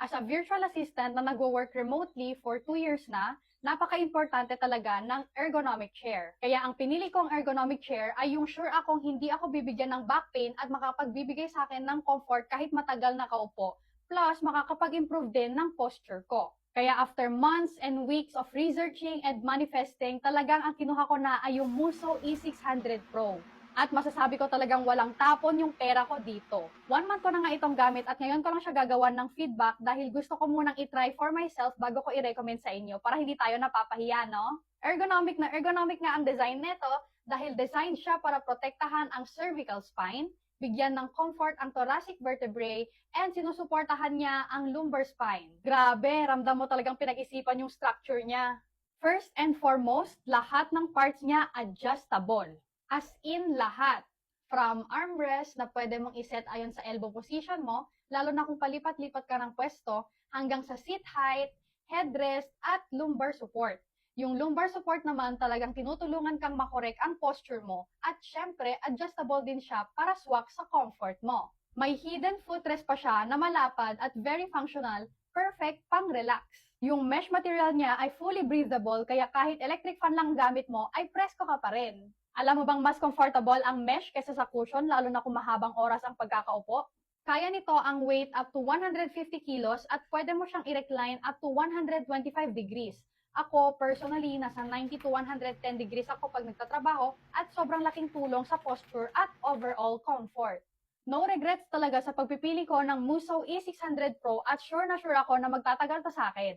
As a virtual assistant na nagwo-work remotely for 2 years na, napaka-importante talaga ng ergonomic chair. Kaya ang pinili kong ergonomic chair ay yung sure akong hindi ako bibigyan ng back pain at makapagbibigay sa akin ng comfort kahit matagal nakaupo. Plus, makakapag-improve din ng posture ko. Kaya after months and weeks of researching and manifesting, talagang ang kinuha ko na ay yung Muso E600 Pro. At masasabi ko talagang walang tapon yung pera ko dito. 1 month ko na nga itong gamit at ngayon ko lang siya gagawan ng feedback dahil gusto ko munang itry for myself bago ko i-recommend sa inyo para hindi tayo napapahiya, no? Ergonomic na ergonomic nga ang design nito dahil design siya para protektahan ang cervical spine, bigyan ng comfort ang thoracic vertebrae, and sinusuportahan niya ang lumbar spine. Grabe, ramdam mo talagang pinag-isipan yung structure niya. First and foremost, lahat ng parts niya adjustable. As in lahat. From armrest na pwede mong iset ayon sa elbow position mo, lalo na kung palipat-lipat ka ng pwesto, hanggang sa seat height, headrest, at lumbar support. Yung lumbar support naman talagang tinutulungan kang makorek ang posture mo at syempre adjustable din siya para swak sa comfort mo. May hidden footrest pa siya na malapad at very functional, perfect pang relax. Yung mesh material niya ay fully breathable kaya kahit electric fan lang gamit mo ay presko ka pa rin. Alam mo bang mas comfortable ang mesh kaysa sa cushion lalo na kung mahabang oras ang pagkakaupo? Kaya nito ang weight up to 150 kilos at pwede mo siyang i-recline up to 125 degrees. Ako, personally, nasa 90 to 110 degrees ako pag nagtatrabaho at sobrang laking tulong sa posture at overall comfort. No regrets talaga sa pagpipili ko ng Muso E600 Pro at sure na sure ako na magtatagal to sa akin.